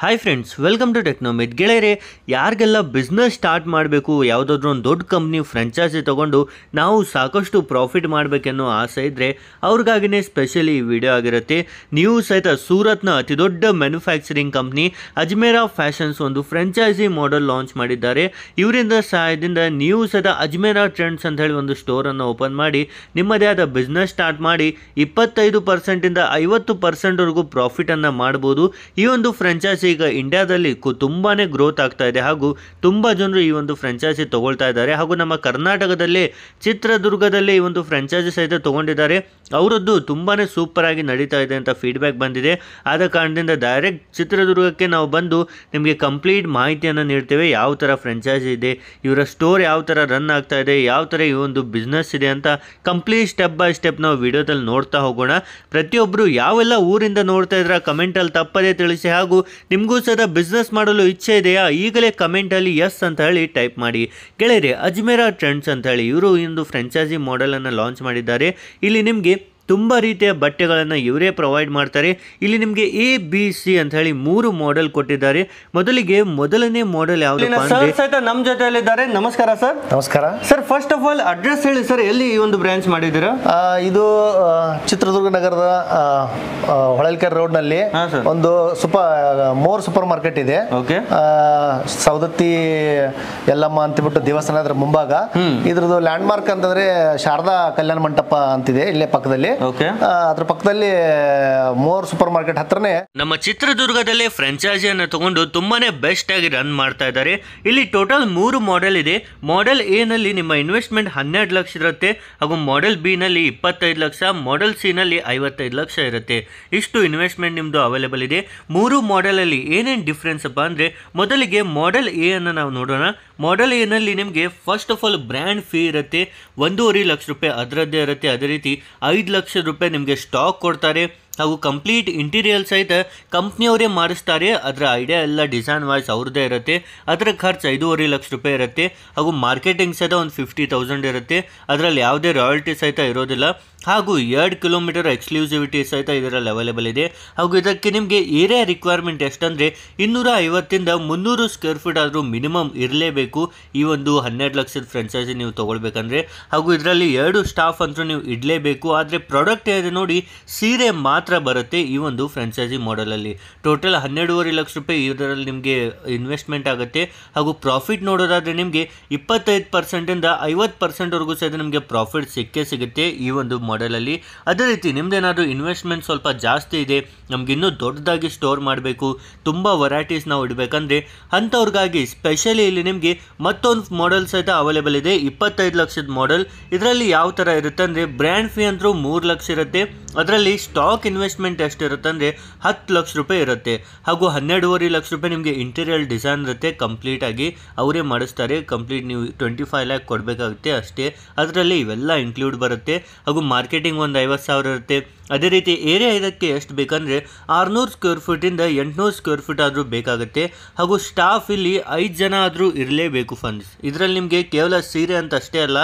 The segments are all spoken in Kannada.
Hi friends, welcome to ಟೆಕ್ನೋಮಿತ್. ಗೆಳೆಯರೆ, ಯಾರಿಗೆಲ್ಲ ಬಿಸ್ನೆಸ್ ಸ್ಟಾರ್ಟ್ ಮಾಡಬೇಕು, ಯಾವುದಾದ್ರೂ ಒಂದು ದೊಡ್ಡ ಕಂಪ್ನಿ ಫ್ರೆಂಚೈಸಿ ತೊಗೊಂಡು ನಾವು ಸಾಕಷ್ಟು ಪ್ರಾಫಿಟ್ ಮಾಡಬೇಕೆನ್ನೋ ಆಸೆ ಇದ್ದರೆ ಅವ್ರಿಗಾಗಿಯೇ ಸ್ಪೆಷಲಿ ಈ ವಿಡಿಯೋ ಆಗಿರುತ್ತೆ. ನೀವು ಸಹಿತ ಸೂರತ್ನ ಅತಿ ದೊಡ್ಡ ಮ್ಯಾನುಫ್ಯಾಕ್ಚರಿಂಗ್ ಕಂಪ್ನಿ ಅಜ್ಮೇರಾ ಫ್ಯಾಷನ್ಸ್ ಒಂದು ಫ್ರೆಂಚೈಸಿ ಮಾಡೆಲ್ ಲಾಂಚ್ ಮಾಡಿದ್ದಾರೆ. ಇವರಿಂದ ಸಹಾಯದಿಂದ ನೀವು ಸಹಿತ ಅಜ್ಮೇರಾ ಟ್ರೆಂಡ್ಸ್ ಅಂತ ಹೇಳಿ ಒಂದು ಸ್ಟೋರನ್ನು ಓಪನ್ ಮಾಡಿ ನಿಮ್ಮದೇ ಆದ ಬಿಸ್ನೆಸ್ ಸ್ಟಾರ್ಟ್ ಮಾಡಿ 25% 50% ಪ್ರಾಫಿಟನ್ನು ಮಾಡ್ಬೋದು. ಈ ಒಂದು ಫ್ರೆಂಚೈಸಿ ಈಗ ಇಂಡಿಯಾದಲ್ಲಿ ತುಂಬಾ ಗ್ರೋತ್ ಆಗ್ತಾ ಇದೆ ಹಾಗೂ ತುಂಬ ಜನರು ಈ ಒಂದು ಫ್ರೆಂಚೈಸಿ ತಗೊಳ್ತಾ ಇದ್ದಾರೆ. ಹಾಗೂ ನಮ್ಮ ಕರ್ನಾಟಕದಲ್ಲಿ ಚಿತ್ರದುರ್ಗದಲ್ಲಿ ಈ ಒಂದು ಫ್ರೆಂಚೈಸಿ ಸಹಿತ ತಗೊಂಡಿದ್ದಾರೆ. ಅವರದ್ದು ತುಂಬಾ ಸೂಪರ್ ಆಗಿ ನಡೀತಾ ಇದೆ ಅಂತ ಫೀಡ್ಬ್ಯಾಕ್ ಬಂದಿದೆ. ಆದ ಕಾರಣದಿಂದ ಡೈರೆಕ್ಟ್ ಚಿತ್ರದುರ್ಗಕ್ಕೆ ನಾವು ಬಂದು ನಿಮಗೆ ಕಂಪ್ಲೀಟ್ ಮಾಹಿತಿಯನ್ನು ನೀಡ್ತೇವೆ. ಯಾವ ಥರ ಫ್ರೆಂಚೈಸಿ ಇದೆ, ಇವರ ಸ್ಟೋರ್ ಯಾವ ಥರ ರನ್ ಆಗ್ತಾ ಇದೆ, ಯಾವ ಥರ ಈ ಒಂದು ಬಿಸ್ನೆಸ್ ಇದೆ ಅಂತ ಕಂಪ್ಲೀಟ್ ಸ್ಟೆಪ್ ಬೈ ಸ್ಟೆಪ್ ನಾವು ವಿಡಿಯೋದಲ್ಲಿ ನೋಡ್ತಾ ಹೋಗೋಣ. ಪ್ರತಿಯೊಬ್ಬರು ಯಾವೆಲ್ಲ ಊರಿಂದ ನೋಡ್ತಾ ಇದ್ರೆ ಕಮೆಂಟಲ್ಲಿ ತಪ್ಪದೇ ತಿಳಿಸಿ. ಹಾಗೂ ನಿಮಗೂ ಸಹ ಬಿಸ್ನೆಸ್ ಮಾಡಲು ಇಚ್ಛೆ ಇದೆಯಾ, ಈಗಲೇ ಕಮೆಂಟಲ್ಲಿ ಎಸ್ ಅಂತ ಹೇಳಿ ಟೈಪ್ ಮಾಡಿ. ಗೆಳೆಯರೆ, ಅಜ್ಮೇರಾ ಟ್ರೆಂಡ್ಸ್ ಅಂತ ಹೇಳಿ ಇವರು ಒಂದು ಫ್ರೆಂಚೈಸಿ ಮಾಡೆಲನ್ನು ಲಾಂಚ್ ಮಾಡಿದ್ದಾರೆ. ಇಲ್ಲಿ ನಿಮಗೆ ತುಂಬ ರೀತಿಯ ಬಟ್ಟೆಗಳನ್ನು ಇವರೇ ಪ್ರೊವೈಡ್ ಮಾಡ್ತಾರೆ. ಇಲ್ಲಿ ನಿಮಗೆ ABC ಅಂತ ಹೇಳಿ 3 ಮಾಡೆಲ್ ಕೊಟ್ಟಿದ್ದಾರೆ. ಮೊದಲನೇ ಮಾಡೆಲ್ ಯಾವುದು ಸಹಿತ ನಮ್ಮ ಜೊತೆಯಲ್ಲಿದ್ದಾರೆ. ನಮಸ್ಕಾರ ಸರ್. ನಮಸ್ಕಾರ sir. First of all address ಹೇಳಿ ಸರ್, ಎಲ್ಲಿ ಈ ಒಂದು ಬ್ರಾಂಚ್ ಮಾಡಿದ್ದೀರಾ? ಇದು ಚಿತ್ರದುರ್ಗ ನಗರದ ಹೊಳಲ್ಕೆರೆ ರೋಡ್ ನಲ್ಲಿ ಒಂದು ಮೋರ್ ಸೂಪರ್ ಮಾರ್ಕೆಟ್ ಇದೆ. ಸವದತ್ತಿ ಯಲ್ಲಮ್ಮ ಅಂತಬಿಟ್ಟು ದೇವಸ್ಥಾನ ಅದ್ರ ಮುಂಭಾಗ. ಇದ್ರದ್ದು ಲ್ಯಾಂಡ್ ಮಾರ್ಕ್ ಅಂತಂದ್ರೆ ಶಾರದಾ ಕಲ್ಯಾಣ ಮಂಟಪ ಅಂತಿದೆ ಇಲ್ಲೇ ಪಕ್ಕದಲ್ಲಿ. ಅದ್ರ ಪಕ್ಕದಲ್ಲಿ ಮೋರ್ ಸೂಪರ್ ಮಾರ್ಕೆಟ್ ಹತ್ರನೇ ನಮ್ಮ ಚಿತ್ರದುರ್ಗದಲ್ಲೇ ಫ್ರೆಂಚೈಸಿಯನ್ನು ತಗೊಂಡು ತುಂಬಾನೇ ಬೆಸ್ಟ್ ಆಗಿ ರನ್ ಮಾಡ್ತಾ ಇದ್ದಾರೆ. ಇಲ್ಲಿ ಟೋಟಲ್ 3 ಮಾಡೆಲ್ ಇದೆ. ಮಾಡೆಲ್ ಎ ನಲ್ಲಿ ನಿಮ್ಮ ಇನ್ವೆಸ್ಟ್ಮೆಂಟ್ 12 ಲಕ್ಷ ಇರುತ್ತೆ. ಹಾಗೂ ಮಾಡೆಲ್ ಬಿ ನಲ್ಲಿ 25 ಲಕ್ಷ, ಮಾಡೆಲ್ ಸಿ ನಲ್ಲಿ 55 ಲಕ್ಷ ಇರುತ್ತೆ. ಇಷ್ಟು ಇನ್ವೆಸ್ಟ್ಮೆಂಟ್ ನಿಮ್ದು ಅವೈಲೇಬಲ್ ಇದೆ. 3 ಮಾಡೆಲ್ ಅಲ್ಲಿ ಏನೇನು ಡಿಫ್ರೆನ್ಸ್ ಅಪ್ಪ ಅಂದ್ರೆ, ಮೊದಲಿಗೆ ಮಾಡೆಲ್ ಎ ಅನ್ನು ನಾವು ನೋಡೋಣ. ಮಾಡೆಲ್ ಎ ನಲ್ಲಿ ನಿಮಗೆ first of all brand fee ಇರುತ್ತೆ. 1.5 ಲಕ್ಷ ರೂಪಾಯಿ ಅದರದ್ದೇ ಇರುತ್ತೆ. ಅದೇ ರೀತಿ 5 ಲಕ್ಷ ರೂಪಾಯಿ ನಿಮಗೆ ಸ್ಟಾಕ್ ಕೊಡ್ತಾರೆ. ಹಾಗೂ ಕಂಪ್ಲೀಟ್ ಇಂಟೀರಿಯರ್ ಸಹಿತ ಕಂಪ್ನಿಯವರೇ ಮಾಡಿಸ್ತಾರೆ. ಅದರ ಐಡಿಯಾ ಎಲ್ಲ ಡಿಸೈನ್ ವೈಸ್ ಅವ್ರದ್ದೇ ಇರುತ್ತೆ. ಅದರ ಖರ್ಚು 5.5 ಲಕ್ಷ ರೂಪಾಯಿ ಇರುತ್ತೆ. ಹಾಗೂ ಮಾರ್ಕೆಟಿಂಗ್ ಸಹಿತ ಒಂದು 50,000 ಇರುತ್ತೆ. ಅದರಲ್ಲಿ ಯಾವುದೇ ರಾಯಲ್ಟಿ ಸಹಿತ ಇರೋದಿಲ್ಲ. ಹಾಗೂ 2 ಕಿಲೋಮೀಟರ್ ಎಕ್ಸ್ಕ್ಲೂಸಿವಿಟಿ ಸಹಿತ ಇದರಲ್ಲಿ ಅವೈಲೇಬಲ್ ಇದೆ. ಹಾಗೂ ಇದಕ್ಕೆ ನಿಮಗೆ ಏರಿಯಾ ರಿಕ್ವೈರ್ಮೆಂಟ್ ಎಷ್ಟಂದರೆ 250 300 ಸ್ಕ್ವೇರ್ ಫೀಟ್ ಆದರೂ ಮಿನಿಮಮ್ ಇರಲೇಬೇಕು ಈ ಒಂದು 12 ಲಕ್ಷದ ಫ್ರೆಂಚೈಸಿ ನೀವು ತೊಗೊಳ್ಬೇಕಂದ್ರೆ. ಹಾಗೂ ಇದರಲ್ಲಿ 2 ಸ್ಟಾಫ್ ಅಂತೂ ನೀವು ಇಡಲೇಬೇಕು. ಆದರೆ ಪ್ರಾಡಕ್ಟ್ ಇದೆ ನೋಡಿ, ಸೀರೆ ಮಾತ್ರ ಬರುತ್ತೆ ಈ ಒಂದು ಫ್ರೆಂಚೈಸಿ ಮಾಡೆಲಲ್ಲಿ. ಟೋಟಲ್ 12.5 ಲಕ್ಷ ರೂಪಾಯಿ ಇದರಲ್ಲಿ ನಿಮಗೆ ಇನ್ವೆಸ್ಟ್ಮೆಂಟ್ ಆಗುತ್ತೆ. ಹಾಗೂ ಪ್ರಾಫಿಟ್ ನೋಡೋದಾದರೆ ನಿಮಗೆ 25% 50% ಸಹಿತ ನಿಮಗೆ ಪ್ರಾಫಿಟ್ ಸಿಗುತ್ತೆ ಈ ಒಂದು ಮಾಡೆಲಲ್ಲಿ. ಅದೇ ರೀತಿ ನಿಮ್ದೇನಾದರೂ ಇನ್ವೆಸ್ಟ್ಮೆಂಟ್ ಸ್ವಲ್ಪ ಜಾಸ್ತಿ ಇದೆ, ನಮ್ಗೆ ಇನ್ನೂ ದೊಡ್ಡದಾಗಿ ಸ್ಟೋರ್ ಮಾಡಬೇಕು, ತುಂಬ ವೆರೈಟೀಸ್ ನಾವು ಇಡಬೇಕಂದ್ರೆ ಅಂಥವ್ರಿಗಾಗಿ ಸ್ಪೆಷಲಿ ಇಲ್ಲಿ ನಿಮಗೆ ಮತ್ತೊಂದು ಮಾಡೆಲ್ ಸಹಿತ ಅವೈಲೇಬಲ್ ಇದೆ. 25 ಲಕ್ಷದ ಮಾಡೆಲ್. ಇದರಲ್ಲಿ ಯಾವ ಥರ ಇರುತ್ತೆ ಅಂದರೆ, ಬ್ರ್ಯಾಂಡ್ ಫೀ ಅಂತೂ 3 ಲಕ್ಷ ಇರುತ್ತೆ. ಅದರಲ್ಲಿ ಸ್ಟಾಕ್ ಇನ್ವೆಸ್ಟ್ಮೆಂಟ್ ಎಷ್ಟಿರುತ್ತೆ ಅಂದರೆ 10 ಲಕ್ಷ ರೂಪಾಯಿ ಇರುತ್ತೆ. ಹಾಗೂ 12.5 ಲಕ್ಷ ರೂಪಾಯಿ ನಿಮಗೆ ಇಂಟೀರಿಯರ್ ಡಿಸೈನ್ ಇರುತ್ತೆ. ಕಂಪ್ಲೀಟ್ ಆಗಿ ಅವರೇ ಮಾಡಿಸ್ತಾರೆ. ಕಂಪ್ಲೀಟ್ ನೀವು 25 ಲ್ಯಾಕ್ ಕೊಡಬೇಕಾಗುತ್ತೆ ಅಷ್ಟೇ. ಅದರಲ್ಲಿ ಇವೆಲ್ಲ ಇನ್ಕ್ಲೂಡ್ ಬರುತ್ತೆ. ಹಾಗೂ ಮಾರ್ಕೆಟಿಂಗ್ ಒಂದು 50,000 ಇರುತ್ತೆ. ಅದೇ ರೀತಿ ಏರಿಯಾ ಇದಕ್ಕೆ ಎಷ್ಟು ಬೇಕಂದರೆ 600 ಸ್ಕ್ವೇರ್ ಫೀಟಿಂದ 800 ಸ್ಕ್ವೇರ್ ಫೀಟ್ ಆದರೂ ಬೇಕಾಗುತ್ತೆ. ಹಾಗೂ ಸ್ಟಾಫ್ ಇಲ್ಲಿ 5 ಜನ ಆದರೂ ಇರಲೇಬೇಕು ಫಂಡ್ಸ್. ಇದರಲ್ಲಿ ನಿಮಗೆ ಕೇವಲ ಸೀರೆ ಅಂತ ಅಷ್ಟೇ ಅಲ್ಲ,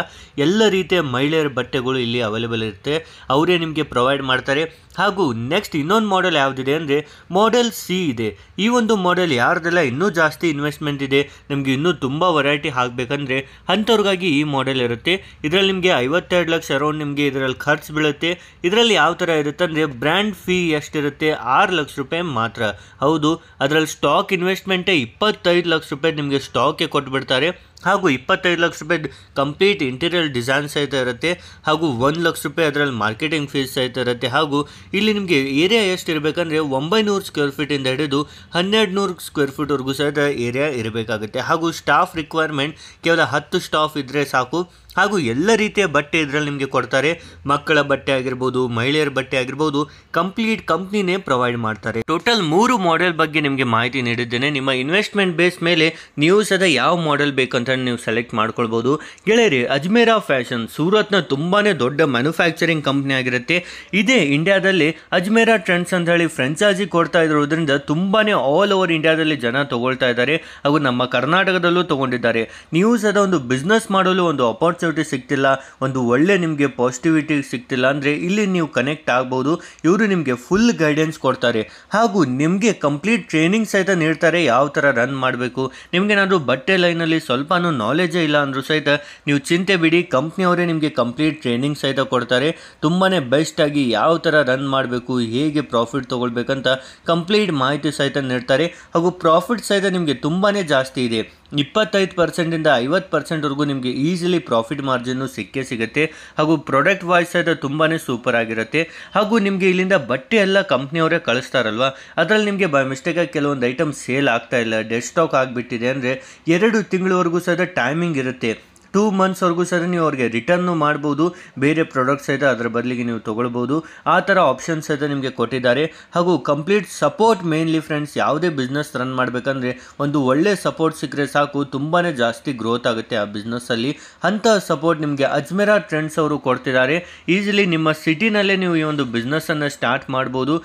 ಎಲ್ಲ ರೀತಿಯ ಮಹಿಳೆಯರ ಬಟ್ಟೆಗಳು ಇಲ್ಲಿ ಅವೈಲೇಬಲ್ ಇರುತ್ತೆ. ಅವರೇ ನಿಮಗೆ ಪ್ರೊವೈಡ್ ಮಾಡ್ತಾರೆ. ಹಾಗೂ ನೆಕ್ಸ್ಟ್ ಇನ್ನೊಂದು ಮಾಡೆಲ್ ಯಾವುದಿದೆ ಅಂದರೆ ಮಾಡೆಲ್ ಸಿ ಇದೆ. ಈ ಒಂದು ಮಾಡೆಲ್ ಯಾರ್ದೆಲ್ಲ ಇನ್ನೂ ಜಾಸ್ತಿ ಇನ್ವೆಸ್ಟ್ಮೆಂಟ್ ಇದೆ, ನಿಮಗೆ ಇನ್ನೂ ತುಂಬ ವೆರೈಟಿ ಆಗಬೇಕಂದ್ರೆ ಅಂಥವ್ರಿಗಾಗಿ ಈ ಮಾಡೆಲ್ ಇರುತ್ತೆ. ಇದರಲ್ಲಿ ನಿಮಗೆ 52 ಲಕ್ಷ ಅರೌಂಡ್ ನಿಮಗೆ ಇದರಲ್ಲಿ ಖರ್ಚು ಬೀಳುತ್ತೆ. ಇದರಲ್ಲಿ ಯಾವ ಥರ ಇರುತ್ತೆ ಅಂದರೆ, ಬ್ರ್ಯಾಂಡ್ ಫೀ ಎಷ್ಟಿರುತ್ತೆ 6 ಲಕ್ಷ ರೂಪಾಯಿ ಮಾತ್ರ. ಹೌದು, ಅದರಲ್ಲಿ ಸ್ಟಾಕ್ ಇನ್ವೆಸ್ಟ್ಮೆಂಟೇ 25 ಲಕ್ಷ ರೂಪಾಯಿ ನಿಮಗೆ ಸ್ಟಾಕ್ಗೆ ಕೊಟ್ಬಿಡ್ತಾರೆ. ಹಾಗೂ 25 ಲಕ್ಷ ರೂಪಾಯಿ ಕಂಪ್ಲೀಟ್ ಇಂಟೀರಿಯರ್ ಡಿಸೈನ್ ಸಹಿತ ಇರುತ್ತೆ. ಹಾಗೂ 1 ಲಕ್ಷ ರೂಪಾಯಿ ಅದರಲ್ಲಿ ಮಾರ್ಕೆಟಿಂಗ್ ಫೀಸ್ ಸಹಿತ ಇರುತ್ತೆ. ಹಾಗೂ ಇಲ್ಲಿ ನಿಮಗೆ ಏರಿಯಾ ಎಷ್ಟು ಇರಬೇಕಂದ್ರೆ 900 ಸ್ಕ್ವೇರ್ ಫೀಟಿಂದ ಹಿಡಿದು 1200 ಸ್ಕ್ವೇರ್ ಫೀಟ್ವರೆಗೂ ಸಹಿತ ಏರಿಯಾ ಇರಬೇಕಾಗುತ್ತೆ. ಹಾಗೂ ಸ್ಟಾಫ್ ರಿಕ್ವೈರ್ಮೆಂಟ್ ಕೇವಲ 10 ಸ್ಟಾಫ್ ಇದ್ದರೆ ಸಾಕು. ಹಾಗೂ ಎಲ್ಲ ರೀತಿಯ ಬಟ್ಟೆ ಇದರಲ್ಲಿ ನಿಮಗೆ ಕೊಡ್ತಾರೆ. ಮಕ್ಕಳ ಬಟ್ಟೆ ಆಗಿರ್ಬೋದು, ಮಹಿಳೆಯರ ಬಟ್ಟೆ ಆಗಿರ್ಬೋದು, ಕಂಪ್ಲೀಟ್ ಕಂಪ್ನಿನೇ ಪ್ರೊವೈಡ್ ಮಾಡ್ತಾರೆ. ಟೋಟಲ್ 3 ಮಾಡೆಲ್ ಬಗ್ಗೆ ನಿಮಗೆ ಮಾಹಿತಿ ನೀಡಿದ್ದೇನೆ. ನಿಮ್ಮ ಇನ್ವೆಸ್ಟ್ಮೆಂಟ್ ಬೇಸ್ ಮೇಲೆ ನೀವು ಸಹ ಯಾವ ಮಾಡೆಲ್ ಬೇಕಂತ ಅಂತ ನೀವು ಸೆಲೆಕ್ಟ್ ಮಾಡ್ಕೊಳ್ಬೋದು. ಗೆಳೆಯರಿ, ಅಜ್ಮೇರಾ ಫ್ಯಾಷನ್ ಸೂರತ್ನ ತುಂಬಾ ದೊಡ್ಡ ಮ್ಯಾನುಫ್ಯಾಕ್ಚರಿಂಗ್ ಕಂಪ್ನಿ ಆಗಿರುತ್ತೆ. ಇದೇ ಇಂಡಿಯಾದಲ್ಲಿ ಅಜ್ಮೇರಾ ಟ್ರೆಂಡ್ಸ್ ಅಂತ ಹೇಳಿ ಫ್ರೆಂಚೈಸಿ ಕೊಡ್ತಾ ಇರೋದ್ರಿಂದ ತುಂಬಾ ಆಲ್ ಓವರ್ ಇಂಡಿಯಾದಲ್ಲಿ ಜನ ತಗೊಳ್ತಾ ಇದ್ದಾರೆ ಹಾಗೂ ನಮ್ಮ ಕರ್ನಾಟಕದಲ್ಲೂ ತಗೊಂಡಿದ್ದಾರೆ. ನೀವು ಸದ ಒಂದು ಬಿಸ್ನೆಸ್ ಮಾಡಲು ಒಂದು ಅಪಾರ್ಚುನಿಟಿ ಸಿಗ್ತಿಲ್ಲ, ಒಂದು ಒಳ್ಳೆ ನಿಮಗೆ ಪಾಸಿಟಿವಿಟಿ ಸಿಗ್ತಿಲ್ಲ ಅಂದರೆ ಇಲ್ಲಿ ನೀವು ಕನೆಕ್ಟ್ ಆಗ್ಬೋದು. ಇವರು ನಿಮಗೆ ಫುಲ್ ಗೈಡೆನ್ಸ್ ಕೊಡ್ತಾರೆ ಹಾಗೂ ನಿಮಗೆ ಕಂಪ್ಲೀಟ್ ಟ್ರೈನಿಂಗ್ ಸಹಿತ ನೀಡ್ತಾರೆ. ಯಾವ ಥರ ರನ್ ಮಾಡಬೇಕು, ನಿಮಗೇನಾದರೂ ಬಟ್ಟೆ ಲೈನಲ್ಲಿ ಸ್ವಲ್ಪನೂ ನಾಲೆಜೇ ಇಲ್ಲ ಅಂದರೂ ಸಹಿತ ನೀವು ಚಿಂತೆ ಬಿಡಿ, ಕಂಪ್ನಿಯವರೇ ನಿಮಗೆ ಕಂಪ್ಲೀಟ್ ಟ್ರೈನಿಂಗ್ ಸಹಿತ ಕೊಡ್ತಾರೆ. ತುಂಬಾ ಬೆಸ್ಟಾಗಿ ಯಾವ ಥರ ರನ್ ಮಾಡಬೇಕು, ಹೇಗೆ ಪ್ರಾಫಿಟ್ ತೊಗೊಳ್ಬೇಕಂತ ಕಂಪ್ಲೀಟ್ ಮಾಹಿತಿ ಸಹಿತ ನೀಡ್ತಾರೆ. ಹಾಗೂ ಪ್ರಾಫಿಟ್ ಸಹಿತ ನಿಮಗೆ ತುಂಬಾ ಜಾಸ್ತಿ ಇದೆ. 25% 50%ವರೆಗೂ ನಿಮಗೆ ಈಸಿಲಿ ಪ್ರಾಫಿಟ್ ಮಾರ್ಜಿನ್ನು ಸಿಕ್ಕೇ ಸಿಗುತ್ತೆ. ಹಾಗೂ ಪ್ರಾಡಕ್ಟ್ ವಾಯ್ಸ್ ಸಹಿತ ತುಂಬಾ ಸೂಪರ್ ಆಗಿರುತ್ತೆ. ಹಾಗೂ ನಿಮಗೆ ಇಲ್ಲಿಂದ ಬಟ್ಟೆ ಎಲ್ಲ ಕಂಪ್ನಿಯವರೇ ಕಳಿಸ್ತಾರಲ್ವ, ಅದರಲ್ಲಿ ನಿಮಗೆ ಬೈ ಮಿಸ್ಟೇಕಾಗಿ ಕೆಲವೊಂದು ಐಟಮ್ ಸೇಲ್ ಆಗ್ತಾ ಇಲ್ಲ, ಡೆಡ್ ಸ್ಟಾಕ್ ಆಗಿಬಿಟ್ಟಿದೆ ಅಂದರೆ 2 ತಿಂಗಳವರೆಗೂ ಸಹಿತ ಟೈಮಿಂಗ್ ಇರುತ್ತೆ. 2 ಮಂತ್ಸ್ವರೆಗೂ ಸಹ ನೀವು ಅವ್ರಿಗೆ ರಿಟರ್ನು ಮಾಡ್ಬೋದು, ಬೇರೆ ಪ್ರಾಡಕ್ಟ್ಸ್ ಸಹಿತ ಅದರ ಬದಲಿಗೆ ನೀವು ತೊಗೊಳ್ಬೋದು. ಆ ಥರ ಆಪ್ಷನ್ಸ್ ಸಹಿತ ನಿಮಗೆ ಕೊಟ್ಟಿದ್ದಾರೆ. ಹಾಗೂ ಕಂಪ್ಲೀಟ್ ಸಪೋರ್ಟ್, ಮೇನ್ಲಿ ಫ್ರೆಂಡ್ಸ್, ಯಾವುದೇ ಬಿಸ್ನೆಸ್ ರನ್ ಮಾಡಬೇಕಂದ್ರೆ ಒಂದು ಒಳ್ಳೆ ಸಪೋರ್ಟ್ ಸಿಕ್ಕರೆ ಸಾಕು, ತುಂಬಾ ಜಾಸ್ತಿ ಗ್ರೋತ್ ಆಗುತ್ತೆ ಆ ಬಿಸ್ನೆಸ್ಸಲ್ಲಿ. ಅಂಥ ಸಪೋರ್ಟ್ ನಿಮಗೆ ಅಜ್ಮೇರಾ ಟ್ರೆಂಡ್ಸ್ ಅವರು ಕೊಡ್ತಿದ್ದಾರೆ. ಈಸಿಲಿ ನಿಮ್ಮ ಸಿಟಿನಲ್ಲೇ ನೀವು ಈ ಒಂದು ಬಿಸ್ನೆಸ್ಸನ್ನು ಸ್ಟಾರ್ಟ್ ಮಾಡ್ಬೋದು.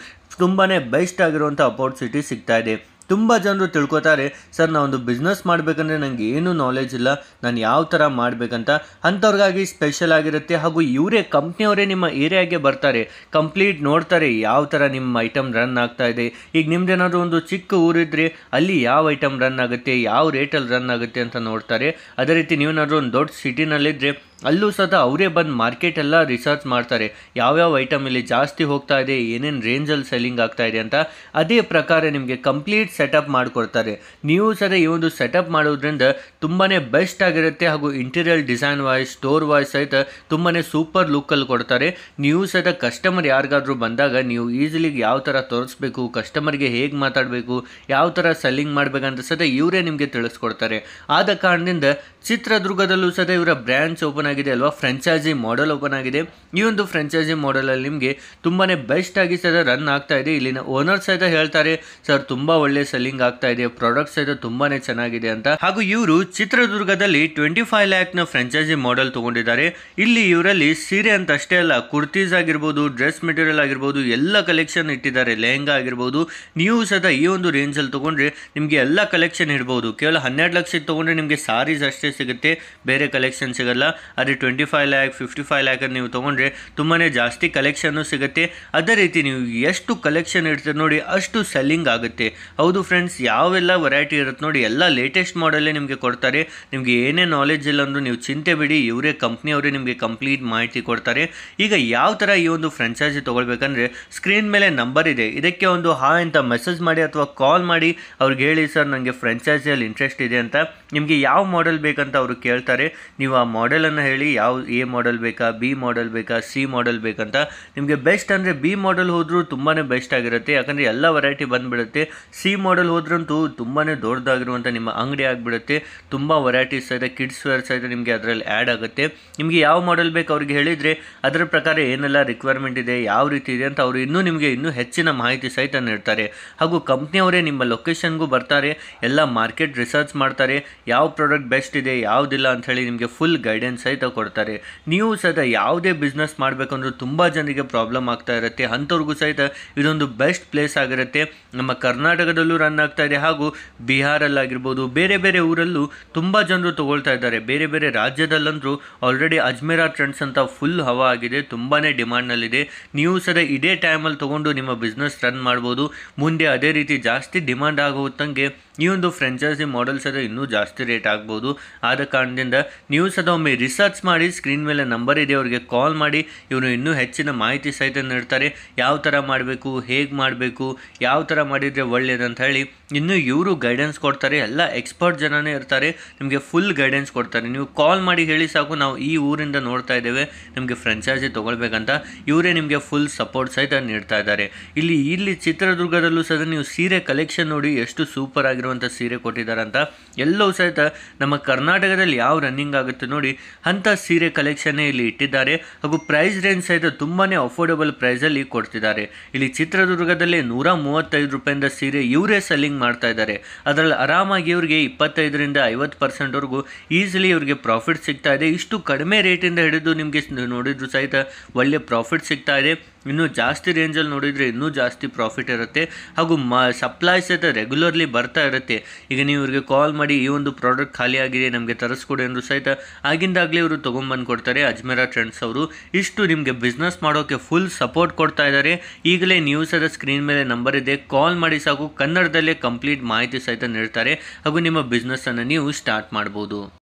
ತುಂಬಾ ಬೆಸ್ಟ್ ಆಗಿರುವಂಥ ಅಪಾರ್ಚುನಿಟಿ ಸಿಗ್ತಾ ಇದೆ. ತುಂಬ ಜನರು ತಿಳ್ಕೊತಾರೆ, ಸರ್ ನಾವೊಂದು ಬಿಸ್ನೆಸ್ ಮಾಡಬೇಕಂದ್ರೆ ನನಗೆ ಏನೂ ನಾಲೆಜ್ ಇಲ್ಲ, ನಾನು ಯಾವ ಥರ ಮಾಡಬೇಕಂತ. ಅಂಥವ್ರಿಗಾಗಿ ಸ್ಪೆಷಲ್ ಆಗಿರುತ್ತೆ. ಹಾಗೂ ಇವರೇ ಕಂಪ್ನಿಯವರೇ ನಿಮ್ಮ ಏರಿಯಾಗೆ ಬರ್ತಾರೆ, ಕಂಪ್ಲೀಟ್ ನೋಡ್ತಾರೆ ಯಾವ ಥರ ನಿಮ್ಮ ಐಟಮ್ ರನ್ ಆಗ್ತಾ ಇದೆ. ಈಗ ನಿಮ್ದೇನಾದರೂ ಒಂದು ಚಿಕ್ಕ ಊರಿದ್ರೆ ಅಲ್ಲಿ ಯಾವ ಐಟಮ್ ರನ್ ಆಗುತ್ತೆ, ಯಾವ ರೇಟಲ್ಲಿ ರನ್ ಆಗುತ್ತೆ ಅಂತ ನೋಡ್ತಾರೆ. ಅದೇ ರೀತಿ ನೀವೇನಾದರೂ ಒಂದು ದೊಡ್ಡ ಸಿಟಿನಲ್ಲಿದ್ದರೆ ಅಲ್ಲೂ ಸಹ ಅವರೇ ಬಂದು ಮಾರ್ಕೆಟ್ ಎಲ್ಲ ರಿಸರ್ಚ್ ಮಾಡ್ತಾರೆ, ಯಾವ್ಯಾವ ಐಟಮ್ ಇಲ್ಲಿ ಜಾಸ್ತಿ ಹೋಗ್ತಾ ಇದೆ, ಏನೇನು ರೇಂಜಲ್ಲಿ ಸೆಲ್ಲಿಂಗ್ ಆಗ್ತಾ ಇದೆ ಅಂತ. ಅದೇ ಪ್ರಕಾರ ನಿಮಗೆ ಕಂಪ್ಲೀಟ್ ಸೆಟಪ್ ಮಾಡಿಕೊಡ್ತಾರೆ. ನೀವು ಸಹ ಈ ಒಂದು ಸೆಟಪ್ ಮಾಡೋದ್ರಿಂದ ತುಂಬಾ ಬೆಸ್ಟ್ ಆಗಿರುತ್ತೆ. ಹಾಗೂ interior design voice, store voice ಸಹಿತ ತುಂಬಾ ಸೂಪರ್ ಲುಕ್ಕಲ್ಲಿ ಕೊಡ್ತಾರೆ. ನೀವು ಸಹಿತ ಕಸ್ಟಮರ್ ಯಾರಿಗಾದ್ರೂ ಬಂದಾಗ ನೀವು ಈಸಿಲಿ ಯಾವ ಥರ ತೋರಿಸ್ಬೇಕು, ಕಸ್ಟಮರ್ಗೆ ಹೇಗೆ ಮಾತಾಡಬೇಕು, ಯಾವ ಥರ ಸೆಲ್ಲಿಂಗ್ ಮಾಡಬೇಕಂತ ಸಹ ಇವರೇ ನಿಮಗೆ ತಿಳಿಸ್ಕೊಡ್ತಾರೆ. ಆದ ಕಾರಣದಿಂದ ಚಿತ್ರದುರ್ಗದಲ್ಲೂ ಸಹ ಇವರ ಬ್ರ್ಯಾಂಚ್ ಓಪನ್ ಆಗಿದೆ ಅಲ್ವಾ, ಫ್ರೆಂಚೈಸಿ ಮಾಡೆಲ್ ಓಪನ್ ಆಗಿದೆ. ಈ ಒಂದು ಫ್ರೆಂಚೈಸಿ ಮಾಡೆಲಲ್ಲಿ ನಿಮಗೆ ತುಂಬಾ ಬೆಸ್ಟ್ ಆಗಿ ಸಹ ರನ್ ಆಗ್ತಾ ಇದೆ. ಇಲ್ಲಿನ ಓನರ್ ಸಹಿತ ಹೇಳ್ತಾರೆ, ಸರ್ ತುಂಬಾ ಒಳ್ಳೆ ಸೆಲ್ಲಿಂಗ್ ಆಗ್ತಾ ಇದೆ, ಪ್ರಾಡಕ್ಟ್ ಸಹಿತ ತುಂಬಾನೇ ಚೆನ್ನಾಗಿದೆ ಅಂತ. ಹಾಗೂ ಇವರು ಚಿತ್ರದುರ್ಗದಲ್ಲಿ 25 ಲ್ಯಾಕ್ನ ಫ್ರೆಂಚೈಸಿ ಮಾಡೆಲ್ ತಗೊಂಡಿದ್ದಾರೆ. ಇಲ್ಲಿ ಇವರಲ್ಲಿ ಸೀರೆ ಅಂತ ಅಷ್ಟೇ ಅಲ್ಲ, ಕುರ್ತೀಸ್ ಆಗಿರ್ಬೋದು, ಡ್ರೆಸ್ ಮೆಟೀರಿಯಲ್ ಆಗಿರ್ಬೋದು, ಎಲ್ಲ ಕಲೆಕ್ಷನ್ ಇಟ್ಟಿದ್ದಾರೆ. ಲೆಹಂಗಾ ಆಗಿರ್ಬೋದು, ನೀವು ಸಹ ಈ ಒಂದು ರೇಂಜಲ್ಲಿ ತೊಗೊಂಡ್ರೆ ನಿಮಗೆ ಎಲ್ಲ ಕಲೆಕ್ಷನ್ ಇಡ್ಬೋದು. ಕೇವಲ 12 ಲಕ್ಷಕ್ಕೆ ತೊಗೊಂಡ್ರೆ ನಿಮಗೆ ಸಾರೀಸ್ ಅಷ್ಟೇ ಸಿಗುತ್ತೆ, ಬೇರೆ ಕಲೆಕ್ಷನ್ ಸಿಗಲ್ಲ. ಅದೇ 25 ಲ್ಯಾಕ್ 55 ಲ್ಯಾಕನ್ನು ನೀವು ತೊಗೊಂಡ್ರೆ ತುಂಬಾ ಜಾಸ್ತಿ ಕಲೆಕ್ಷನ್ನು ಸಿಗುತ್ತೆ. ಅದೇ ರೀತಿ ನೀವು ಎಷ್ಟು ಕಲೆಕ್ಷನ್ ಇಡ್ತೀರಿ ನೋಡಿ ಅಷ್ಟು ಸೆಲ್ಲಿಂಗ್ ಆಗುತ್ತೆ. ಹೌದು ಫ್ರೆಂಡ್ಸ್, ಯಾವೆಲ್ಲ ವೆರೈಟಿ ಇರುತ್ತೆ ನೋಡಿ, ಎಲ್ಲ ಲೇಟೆಸ್ಟ್ ಮಾಡೆಲ್ಲೇ ನಿಮಗೆ ಕೊಡ್ತಾರೆ. ನಿಮಗೆ ಏನೇ ನಾಲೆಜ್ ಇಲ್ಲ ಅಂದರೂ ನೀವು ಚಿಂತೆ ಬಿಡಿ, ಇವರೇ ಕಂಪ್ನಿಯವರೇ ನಿಮಗೆ ಕಂಪ್ಲೀಟ್ ಮಾಹಿತಿ ಕೊಡ್ತಾರೆ. ಈಗ ಯಾವ ಥರ ಈ ಒಂದು ಫ್ರೆಂಚೈಸಿ ತೊಗೊಳ್ಬೇಕಂದ್ರೆ ಸ್ಕ್ರೀನ್ ಮೇಲೆ ನಂಬರ್ ಇದೆ, ಇದಕ್ಕೆ ಒಂದು ಹಾಯ್ ಅಂತ ಮೆಸೇಜ್ ಮಾಡಿ ಅಥವಾ ಕಾಲ್ ಮಾಡಿ ಅವ್ರಿಗೆ ಹೇಳಿ, ಸರ್ ನನಗೆ ಫ್ರೆಂಚೈಸಿಯಲ್ಲಿ ಇಂಟ್ರೆಸ್ಟ್ ಇದೆ ಅಂತ. ನಿಮಗೆ ಯಾವ ಮಾಡೆಲ್ ಬೇಕಂತ ಅವರು ಕೇಳ್ತಾರೆ. ನೀವು ಆ ಮಾಡೆಲನ್ನು ಹೇಳಿ, ಯಾವ ಎ ಮಾಡೆಲ್ ಬೇಕಾ, ಬಿ ಮಾಡೆಲ್ ಬೇಕಾ, ಸಿ ಮಾಡೆಲ್ ಬೇಕಂತ. ನಿಮಗೆ ಬೆಸ್ಟ್ ಅಂದರೆ ಬಿ ಮಾಡೆಲ್ ಹೋದರೂ ತುಂಬಾ ಬೆಸ್ಟ್ ಆಗಿರುತ್ತೆ, ಯಾಕಂದರೆ ಎಲ್ಲ ವೆರೈಟಿ ಬಂದುಬಿಡುತ್ತೆ. ಸಿ ಮಾಡೆಲ್ ಹೋದ್ರಂತೂ ತುಂಬಾ ದೊಡ್ಡದಾಗಿರುವಂಥ ನಿಮ್ಮ ಅಂಗಡಿ ಆಗಿಬಿಡುತ್ತೆ. ತುಂಬ ವೆರೈಟೀಸ್ ಸಹಿತ, ಕಿಡ್ಸ್ ವೇರ್ ಸಹಿತ ನಿಮಗೆ ಅದರಲ್ಲಿ ಆ್ಯಡ್ ಆಗುತ್ತೆ. ನಿಮಗೆ ಯಾವ ಮಾಡೆಲ್ ಬೇಕು ಅವ್ರಿಗೆ ಹೇಳಿದರೆ ಅದರ ಪ್ರಕಾರ ಏನೆಲ್ಲ ರಿಕ್ವೈರ್ಮೆಂಟ್ ಇದೆ, ಯಾವ ರೀತಿ ಇದೆ ಅಂತ ಅವರು ನಿಮಗೆ ಇನ್ನೂ ಹೆಚ್ಚಿನ ಮಾಹಿತಿ ಸಹಿತ ನೀಡ್ತಾರೆ. ಹಾಗೂ ಕಂಪ್ನಿಯವರೇ ನಿಮ್ಮ ಲೊಕೇಶನ್ಗೂ ಬರ್ತಾರೆ, ಎಲ್ಲ ಮಾರ್ಕೆಟ್ ರಿಸರ್ಚ್ ಮಾಡ್ತಾರೆ, ಯಾವ ಪ್ರಾಡಕ್ಟ್ ಬೆಸ್ಟ್ ಇದೆ, ಯಾವುದಿಲ್ಲ ಅಂತ ಹೇಳಿ ನಿಮಗೆ ಫುಲ್ ಗೈಡೆನ್ಸ್ ಸಹಿತ ಕೊಡ್ತಾರೆ. ನೀವು ಸಹಿತ ಯಾವುದೇ ಬಿಸ್ನೆಸ್ ಮಾಡಬೇಕಂದ್ರೂ ತುಂಬ ಜನರಿಗೆ ಪ್ರಾಬ್ಲಮ್ ಆಗ್ತಾ ಇರುತ್ತೆ, ಅಂಥವ್ರಿಗೂ ಸಹಿತ ಇದೊಂದು ಬೆಸ್ಟ್ ಪ್ಲೇಸ್ ಆಗಿರುತ್ತೆ. ನಮ್ಮ ಕರ್ನಾಟಕದಲ್ಲೂ ರನ್ ಆಗ್ತಾ ಇದೆ, ಹಾಗೂ ಬಿಹಾರಲ್ಲಾಗಿರ್ಬೋದು, ಬೇರೆ ಬೇರೆ ಊರಲ್ಲೂ ತುಂಬ ಜನರು ತೊಗೊಳ್ತಾ ಇದ್ದಾರೆ. ಬೇರೆ ಬೇರೆ ರಾಜ್ಯದಲ್ಲಂದ್ರೂ ಆಲ್ರೆಡಿ ಅಜ್ಮೇರಾ ಟ್ರೆಂಡ್ಸ್ ಅಂತ ಫುಲ್ ಹವಾ ಆಗಿದೆ, ತುಂಬಾ ಡಿಮಾಂಡ್ನಲ್ಲಿದೆ. ನೀವು ಸಹ ಇದೇ ಟೈಮಲ್ಲಿ ತೊಗೊಂಡು ನಿಮ್ಮ ಬಿಸ್ನೆಸ್ ರನ್ ಮಾಡ್ಬೋದು. ಮುಂದೆ ಅದೇ ರೀತಿ ಜಾಸ್ತಿ ಡಿಮಾಂಡ್ ಆಗುತ್ತಂಗೆ ಈ ಒಂದು ಫ್ರೆಂಚೈಸಿ ಮಾಡೆಲ್ಸ್ ಅದು ಇನ್ನೂ ಜಾಸ್ತಿ ರೇಟ್ ಆಗ್ಬೋದು. ಆದ ಕಾರಣದಿಂದ ನೀವು ಸಹ ಒಮ್ಮೆ ರಿಸರ್ಚ್ ಮಾಡಿ, ಸ್ಕ್ರೀನ್ ಮೇಲೆ ನಂಬರ್ ಇದೆ, ಅವರಿಗೆ ಕಾಲ್ ಮಾಡಿ, ಇವರು ಇನ್ನೂ ಹೆಚ್ಚಿನ ಮಾಹಿತಿ ಸಹಿತ ನೀಡ್ತಾರೆ. ಯಾವ ಥರ ಮಾಡಬೇಕು, ಹೇಗೆ ಮಾಡಬೇಕು, ಯಾವ ಥರ ಮಾಡಿದರೆ ಒಳ್ಳೆಯದಂತ ಹೇಳಿ ಇನ್ನೂ ಇವರು ಗೈಡೆನ್ಸ್ ಕೊಡ್ತಾರೆ. ಎಲ್ಲ ಎಕ್ಸ್ಪರ್ಟ್ ಜನನೇ ಇರ್ತಾರೆ, ನಿಮಗೆ ಫುಲ್ ಗೈಡೆನ್ಸ್ ಕೊಡ್ತಾರೆ. ನೀವು ಕಾಲ್ ಮಾಡಿ ಹೇಳಿ ಸಾಕು, ನಾವು ಈ ಊರಿಂದ ನೋಡ್ತಾ ಇದ್ದೇವೆ, ನಿಮಗೆ ಫ್ರೆಂಚೈಸಿ ತೊಗೊಳ್ಬೇಕಂತ. ಇವರೇ ನಿಮಗೆ ಫುಲ್ ಸಪೋರ್ಟ್ ಸಹಿತ ನೀಡ್ತಾ ಇದ್ದಾರೆ. ಇಲ್ಲಿ ಚಿತ್ರದುರ್ಗದಲ್ಲೂ ಸಹ ನೀವು ಸೀರೆ ಕಲೆಕ್ಷನ್ ನೋಡಿ ಎಷ್ಟು ಸೂಪರ್ ಆಗಿರುವಂಥ ಸೀರೆ ಕೊಟ್ಟಿದ್ದಾರೆ ಅಂತ. ಎಲ್ಲವೂ ಸಹಿತ ನಮ್ಮ ಕರ್ನಾಟಕದಲ್ಲಿ ಯಾವ ರನ್ನಿಂಗ್ ಆಗುತ್ತೆ ನೋಡಿ ಅಂಥ ಸೀರೆ ಕಲೆಕ್ಷನ್ನೇ ಇಲ್ಲಿ ಇಟ್ಟಿದ್ದಾರೆ. ಹಾಗೂ ಪ್ರೈಸ್ ರೇಂಜ್ ಸಹಿತ ತುಂಬಾ ಅಫೋರ್ಡಬಲ್ ಪ್ರೈಸಲ್ಲಿ ಕೊಡ್ತಿದ್ದಾರೆ. ಇಲ್ಲಿ ಚಿತ್ರದುರ್ಗದಲ್ಲಿ 135 ರೂಪಾಯಿಂದ ಸೀರೆ ಇವರೇ ಸೆಲ್ಲಿಂಗ್ ಮಾಡ್ತಾ ಇದ್ದಾರೆ. ಅದರಲ್ಲಿ ಆರಾಮಾಗಿ ಇವ್ರಿಗೆ 25-50% ಈಸಿಲಿ ಇವ್ರಿಗೆ ಪ್ರಾಫಿಟ್ ಸಿಗ್ತಾ ಇದೆ. ಇಷ್ಟು ಕಡಿಮೆ ರೇಟಿಂದ ಹಿಡಿದು ನಿಮಗೆ ನೋಡಿದ್ರು ಸಹಿತ ಒಳ್ಳೆ ಪ್ರಾಫಿಟ್ ಸಿಗ್ತಾ ಇದೆ. ಇನ್ನೂ ಜಾಸ್ತಿ ರೇಂಜಲ್ಲಿ ನೋಡಿದರೆ ಇನ್ನೂ ಜಾಸ್ತಿ ಪ್ರಾಫಿಟ್ ಇರುತ್ತೆ. ಹಾಗೂ ಸಪ್ಲೈ ಸಹಿತ ರೆಗ್ಯುಲರ್ಲಿ ಬರ್ತಾ ಇರುತ್ತೆ. ಈಗ ನೀವು ಇವ್ರಿಗೆ ಕಾಲ್ ಮಾಡಿ ಈ ಒಂದು ಪ್ರಾಡಕ್ಟ್ ಖಾಲಿ ಆಗಿದೆ ನಮಗೆ ತರಿಸ್ಕೊಡಿ ಅಂದರೂ ಸಹಿತ ಆಗಿಂದಾಗಲೇ ಇವರು ತೊಗೊಂಬಂದು ಕೊಡ್ತಾರೆ ಅಜ್ಮೇರಾ ಟ್ರೆಂಡ್ಸ್ ಅವರು. ಇಷ್ಟು ನಿಮಗೆ ಬಿಸ್ನೆಸ್ ಮಾಡೋಕ್ಕೆ ಫುಲ್ ಸಪೋರ್ಟ್ ಕೊಡ್ತಾ ಇದ್ದಾರೆ. ಈಗಲೇ ನ್ಯೂಸರ ಸ್ಕ್ರೀನ್ ಮೇಲೆ ನಂಬರ್ ಇದೆ, ಕಾಲ್ ಮಾಡಿ ಸಾಕು. ಕನ್ನಡದಲ್ಲೇ ಕಂಪ್ಲೀಟ್ ಮಾಹಿತಿ ಸಹಿತ ನೀಡ್ತಾರೆ ಹಾಗೂ ನಿಮ್ಮ ಬಿಸ್ನೆಸ್ಸನ್ನು ನೀವು ಸ್ಟಾರ್ಟ್ ಮಾಡ್ಬೋದು.